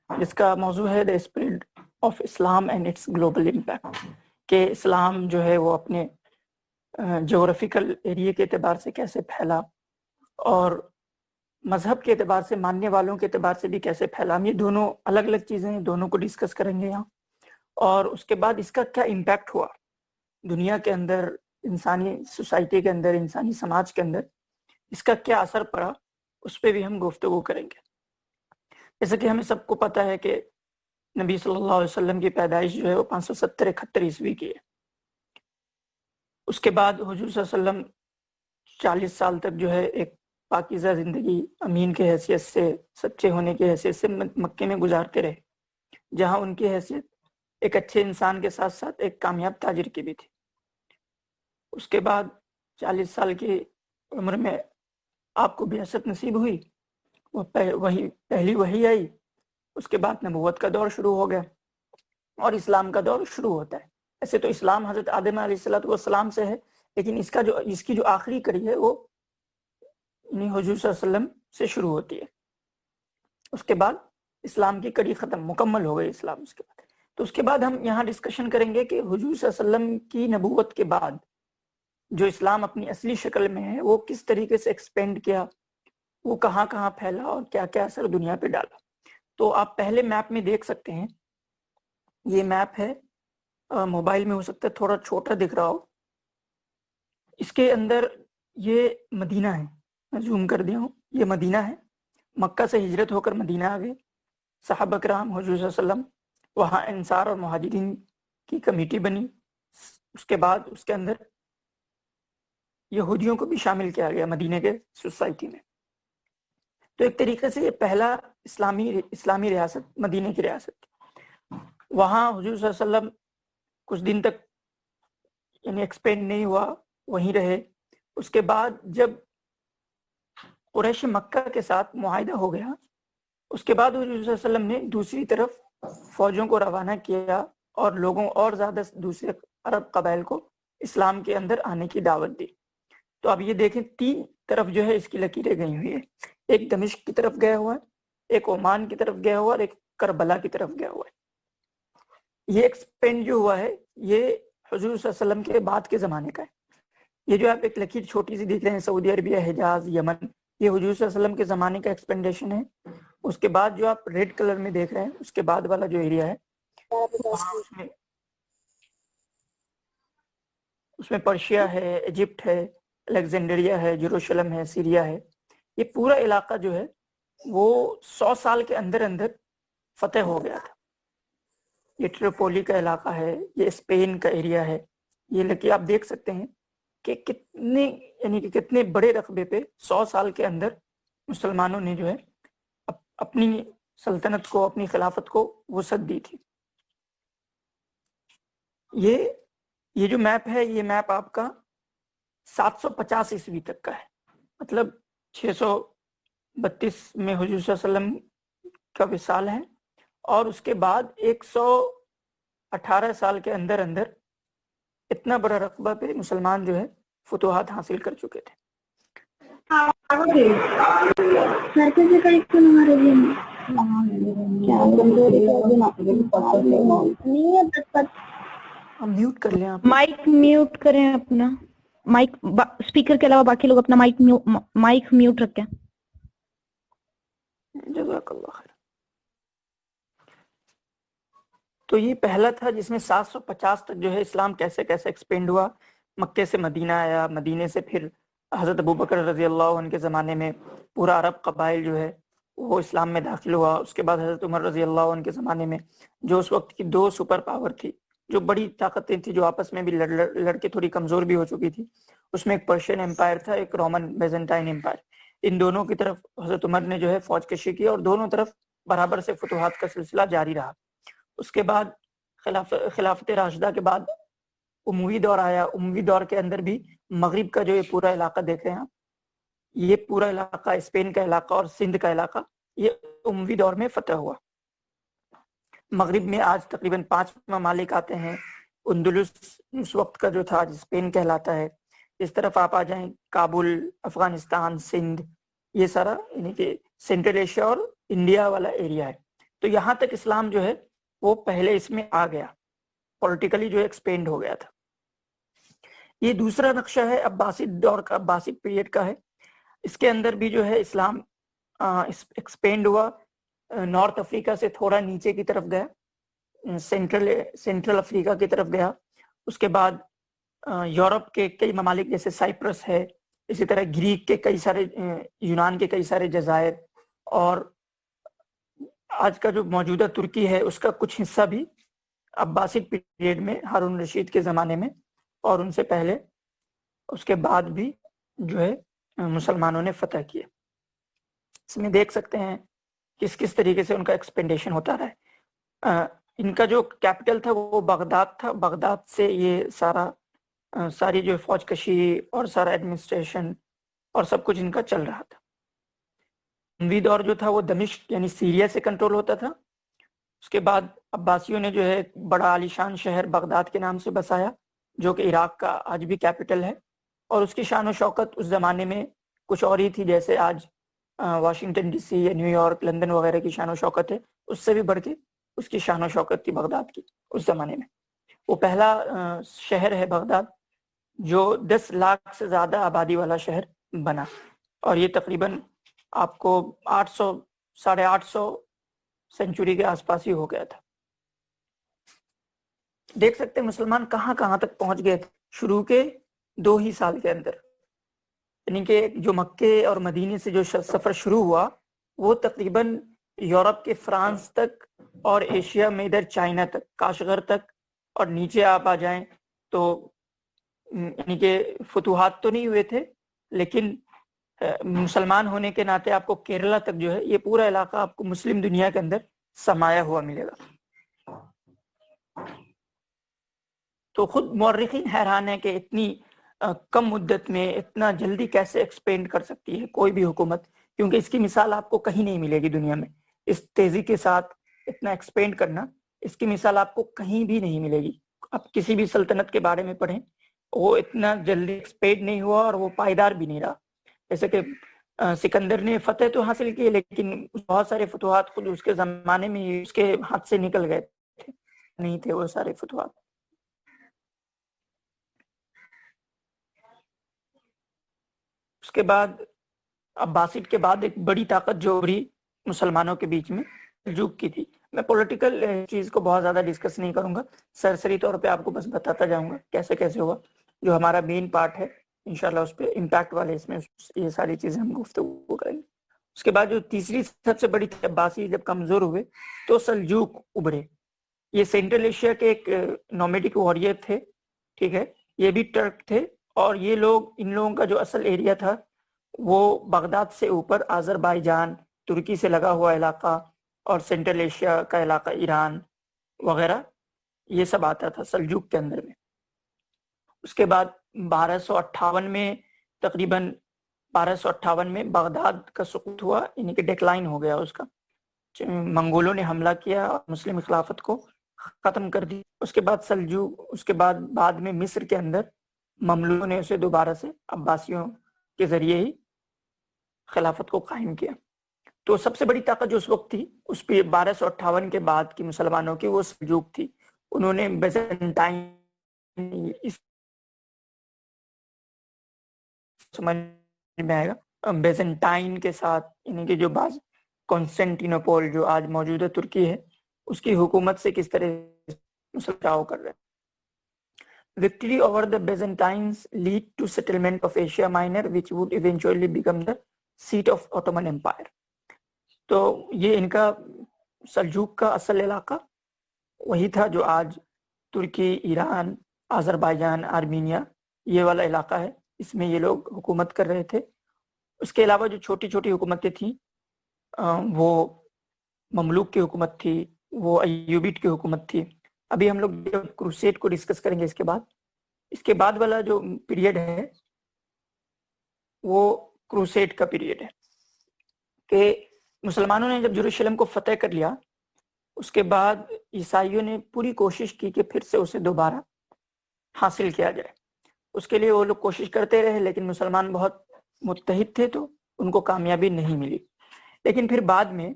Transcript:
جس کا موضوع ہے The Spread of Islam and its Global Impact، کہ اسلام جو ہے وہ اپنے جغرافیکل ایریے کے اعتبار سے کیسے پھیلا اور مذہب کے اعتبار سے، ماننے والوں کے اعتبار سے بھی کیسے پھیلا. ہم یہ دونوں الگ الگ چیزیں ہیں، دونوں کو ڈسکس کریں گے یہاں. اور اس کے بعد اس کا کیا امپیکٹ ہوا دنیا کے اندر، انسانی سوسائٹی کے اندر، انسانی سماج کے اندر، اس کا کیا اثر پڑا، اس پہ بھی ہم گفتگو کریں گے. جیسا کہ ہمیں سب کو پتہ ہے کہ نبی صلی اللہ علیہ وسلم کی پیدائش جو ہے وہ 570-71 عیسوی کی ہے. اس کے بعد حضور صلی اللہ علیہ وسلم 40 سال تک جو ہے ایک پاکیزہ زندگی، امین کی حیثیت سے، سچے ہونے کی حیثیت سے مکے میں گزارتے رہے، جہاں ان کی حیثیت ایک اچھے انسان کے ساتھ ساتھ ایک کامیاب تاجر کی بھی تھی. اس کے بعد 40 سال کی عمر میں آپ کو بعثت نصیب ہوئی، وہ پہلی وحی آئی. اس کے بعد نبوت کا دور شروع ہو گیا اور اسلام کا دور شروع ہوتا ہے. ایسے تو اسلام حضرت آدم علیہ السلام سے ہے، لیکن اس کی جو آخری کڑی ہے وہ حضور صلی اللہ علیہ وسلم سے شروع ہوتی ہے. اس کے بعد اسلام کی کڑی ختم، مکمل ہو گئی اسلام. اس کے بعد تو اس کے بعد ہم یہاں ڈسکشن کریں گے کہ حضور صلی اللہ علیہ وسلم کی نبوت کے بعد جو اسلام اپنی اصلی شکل میں ہے وہ کس طریقے سے ایکسپینڈ کیا، وہ کہاں کہاں پھیلا اور کیا کیا اثر دنیا پہ ڈالا. تو آپ پہلے میپ میں دیکھ سکتے ہیں، یہ میپ ہے، موبائل میں ہو سکتا ہے تھوڑا چھوٹا دکھ رہا ہو. اس کے اندر یہ مدینہ ہے، میں زوم کر دیا ہوں، یہ مدینہ ہے. مکہ سے ہجرت ہو کر مدینہ آ گئے صحابہ کرام، حضور صلی اللہ علیہ وسلم. وہاں انصار اور مہاجرین کی کمیٹی بنی. اس کے بعد اس کے اندر یہودیوں کو بھی شامل کیا گیا مدینہ کے سوسائٹی میں. تو ایک طریقے سے یہ پہلا اسلامی ریاست مدینہ کی ریاست تھی. وہاں حضور صلی اللہ علیہ وسلم کچھ دن تک یعنی ایکسپینڈ نہیں ہوا، وہیں رہے. اس کے بعد جب قریش مکہ کے ساتھ معاہدہ ہو گیا، اس کے بعد حضور صلی اللہ علیہ وسلم نے دوسری طرف فوجوں کو روانہ کیا اور لوگوں اور زیادہ دوسرے عرب قبائل کو اسلام کے اندر آنے کی دعوت دی. تو اب یہ دیکھیں 3 طرف جو ہے اس کی لکیریں گئی ہوئی ہے. ایک دمشق کی طرف گیا ہوا ہے، ایک عمان کی طرف گیا ہوا ہے، اور ایک کربلا کی طرف گیا ہوا ہے. یہ ایکسپینڈ جو ہوا ہے یہ حضور صلی اللہ علیہ وسلم کے بعد کے زمانے کا ہے. یہ جو آپ ایک لکیر چھوٹی سی دیکھ رہے ہیں، سعودی عربیہ، حجاز، یمن، یہ حضور صلی اللہ علیہ وسلم کے زمانے کا ایکسپینڈیشن ہے. اس کے بعد جو آپ ریڈ کلر میں دیکھ رہے ہیں، اس کے بعد والا جو ایریا ہے اس میں پرشیا ہے، ایجپٹ ہے، الیگزینڈریا ہے، یروشلم ہے، سیریا ہے. یہ پورا علاقہ جو ہے وہ 100 سال کے اندر اندر فتح ہو گیا تھا. یہ ٹریپولی کا علاقہ ہے، یہ اسپین کا ایریا ہے. یہ لکیر آپ دیکھ سکتے ہیں کہ کتنے بڑے رقبے پہ 100 سال کے اندر مسلمانوں نے جو ہے اپنی سلطنت کو، اپنی خلافت کو وسعت دی تھی. یہ جو میپ ہے، یہ میپ آپ کا 750 عیسوی تک کا ہے. مطلب 632 میں حضور صلی اللہ علیہ وسلم کا وصال ہے، اور اس کے بعد 118 سال کے اندر اندر اتنا بڑا رقبہ پہ مسلمان جو ہے فتوحات حاصل کر چکے تھے. ہم میوٹ کر لیں، آپ مائک میوٹ کریں اپنا. مائک اسپیکر کے علاوہ باقی لوگ اپنا مائک میوٹ رکھیں. جزاک اللہ خیر. تو یہ پہلا تھا جس میں 750 تک جو ہے اسلام کیسے کیسے ایکسپینڈ ہوا. مکے سے مدینہ آیا، مدینے سے پھر حضرت ابوبکر رضی اللہ عنہ کے زمانے میں پورا عرب قبائل جو ہے وہ اسلام میں داخل ہوا. اس کے بعد حضرت عمر رضی اللہ عنہ کے زمانے میں جو اس وقت کی 2 سپر پاور تھی، جو بڑی طاقتیں تھیں، جو آپس میں بھی لڑ کے تھوڑی کمزور بھی ہو چکی تھی. اس میں ایک پرشین امپائر تھا، ایک رومن بیزنٹائن امپائر. ان دونوں کی طرف حضرت عمر نے جو ہے فوج کشی کی اور دونوں طرف برابر سے فتوحات کا سلسلہ جاری رہا. اس کے بعد خلافت راشدہ کے بعد اموی دور آیا. اموی دور کے اندر بھی مغرب کا جو یہ پورا علاقہ دیکھ رہے ہیں آپ، یہ پورا علاقہ، اسپین کا علاقہ اور سندھ کا علاقہ، یہ اموی دور میں فتح ہوا. مغرب میں آج تقریباً 5 ممالک آتے ہیں. اندلس اس وقت کا جو تھا اسپین کہلاتا ہے. اس طرف آپ آ جائیں، کابل، افغانستان، سندھ، یہ سارا یعنی کہ سینٹرل ایشیا اور انڈیا والا ایریا ہے. تو یہاں تک اسلام جو ہے وہ پہلے اس میں آ گیا، پولیٹیکلی جو ایکسپینڈ ہو گیا تھا۔ یہ دوسرا نقشہ ہے عباسد دور کا، عباسد پیریڈ کا ہے۔ اس کے اندر بھی جو ہے اسلام ایکسپینڈ ہوا، نارتھ افریقہ سے تھوڑا نیچے کی طرف گیا، سینٹرل افریقہ کی طرف گیا، اس کے بعد یورپ کے کئی ممالک جیسے سائپرس ہے، اسی طرح گریک کے کئی سارے، یونان کے کئی سارے جزائر، اور آج کا جو موجودہ ترکی ہے اس کا کچھ حصہ بھی عباسد پیریڈ میں، ہارون رشید کے زمانے میں اور ان سے پہلے، اس کے بعد بھی جو ہے مسلمانوں نے فتح کیا۔ اس میں دیکھ سکتے ہیں کس طریقے سے ان کا ایکسپینڈیشن ہوتا رہا ہے۔ ان کا جو کیپٹل تھا وہ بغداد تھا، بغداد سے یہ ساری جو فوج کشی اور سارا ایڈمنسٹریشن اور سب کچھ ان کا چل رہا تھا۔ اموی دور جو تھا وہ دمشق یعنی سیریا سے کنٹرول ہوتا تھا۔ اس کے بعد عباسیوں نے جو ہے بڑا عالیشان شہر بغداد کے نام سے بسایا، جو کہ عراق کا آج بھی کیپٹل ہے، اور اس کی شان و شوکت اس زمانے میں کچھ اور ہی تھی، جیسے آج واشنگٹن ڈی سی یا نیو یارک، لندن وغیرہ کی شان و شوکت ہے، اس سے بھی بڑھ کے اس کی شان و شوکت تھی بغداد کی اس زمانے میں۔ وہ پہلا شہر ہے بغداد جو 10 لاکھ سے زیادہ آبادی والا شہر بنا، اور یہ تقریباً آپ کو 800-850 سینچری کے آس پاس ہی ہو گیا تھا۔ دیکھ سکتے ہیں مسلمان کہاں کہاں تک پہنچ گئے تھے شروع کے 2 ہی سال کے اندر، یعنی کہ جو مکے اور مدینے سے جو سفر شروع ہوا وہ تقریباً یورپ کے فرانس تک اور ایشیا میں ادھر چائنا تک، کاشغر تک، اور نیچے آپ آ جائیں تو یعنی کہ فتوحات تو نہیں ہوئے تھے، لیکن مسلمان ہونے کے ناطے آپ کو کیرلا تک جو ہے یہ پورا علاقہ آپ کو مسلم دنیا کے اندر سمایا ہوا ملے گا۔ تو خود مورخین حیران ہے کہ اتنی کم مدت میں اتنا جلدی کیسے ایکسپینڈ کر سکتی ہے کوئی بھی حکومت، کیونکہ اس کی مثال آپ کو کہیں نہیں ملے گی دنیا میں، اس تیزی کے ساتھ اتنا ایکسپینڈ کرنا، اس کی مثال آپ کو کہیں بھی نہیں ملے گی۔ آپ کسی بھی سلطنت کے بارے میں پڑھیں، وہ اتنا جلدی ایکسپینڈ نہیں ہوا اور وہ پائیدار بھی نہیں رہا۔ جیسے کہ سکندر نے فتح تو حاصل کی، لیکن بہت سارے فتوحات خود اس کے زمانے میں اس کے ہاتھ سے نکل گئے تھے، نہیں تھے وہ سارے فتوحات۔ اس کے بعد عباسد کے بعد ایک بڑی طاقت جو ابھری مسلمانوں کے بیچ میں سلجوق کی تھی۔ میں پولیٹیکل چیز کو بہت زیادہ ڈسکس نہیں کروں گا، سرسری طور پہ آپ کو بس بتاتا جاؤں گا کیسے کیسے ہوا۔ جو ہمارا مین پارٹ ہے انشاءاللہ اس پہ امپیکٹ والے، اس میں یہ ساری چیزیں ہم گفتگو کریں گے۔ اس کے بعد جو تیسری سب سے بڑی تھی، عباسی جب کمزور ہوئے تو سلجوق ابھرے۔ یہ سینٹرل ایشیا کے ایک نومیڈک واریر تھے، ٹھیک ہے، یہ بھی ٹرک تھے، اور یہ لوگ، ان لوگوں کا جو اصل ایریا تھا وہ بغداد سے اوپر آذربائیجان، ترکی سے لگا ہوا علاقہ، اور سینٹرل ایشیا کا علاقہ، ایران وغیرہ، یہ سب آتا تھا سلجوق کے اندر میں۔ اس کے بعد 1258 میں تقریباً 1258 میں بغداد کا سقوط ہوا، یعنی کہ ڈیکلائن ہو گیا اس کا، منگولوں نے حملہ کیا اور مسلم خلافت کو ختم کر دی۔ اس کے بعد سلجوق، اس کے بعد میں مصر کے اندر مملوکوں نے اسے دوبارہ سے عباسیوں کے ذریعے ہی خلافت کو قائم کیا۔ تو سب سے بڑی طاقت جو اس وقت تھی، اس پہ 1258 کے بعد کی مسلمانوں کی، وہ سلجوق تھی۔ انہوں نے بیزنٹائن، اس سمجھ میں آئے گا، بیزنٹائن کے ساتھ، یعنی کہ جو بعض کانسٹینٹینوپول جو آج موجودہ ترکی ہے، اس کی حکومت سے کس طرح مسلسل کر رہے ہیں۔ Victory over the Byzantines lead to settlement of Asia Minor, which would eventually become the seat of Ottoman Empire. تو یہ ان کا سلجوق کا اصل علاقہ وہی تھا جو آج ترکی، ایران، آذربائیجان، آرمینیا، یہ والا علاقہ ہے، اس میں یہ لوگ حکومت کر رہے تھے۔ اس کے علاوہ جو چھوٹی چھوٹی حکومتیں تھیں، وہ مملوک کی حکومت تھی، وہ ایوبیٹ کی حکومت تھی۔ ابھی ہم لوگ کروسیڈ کو ڈسکس کریں گے۔ اس کے بعد والا جو پیریڈ ہے وہ کروسیڈ کا پیریڈ ہے، کہ مسلمانوں نے جب یروشلم کو فتح کر لیا، اس کے بعد عیسائیوں نے پوری کوشش کی کہ پھر سے اسے دوبارہ حاصل کیا جائے۔ اس کے لیے وہ لوگ کوشش کرتے رہے، لیکن مسلمان بہت متحد تھے تو ان کو کامیابی نہیں ملی۔ لیکن پھر بعد میں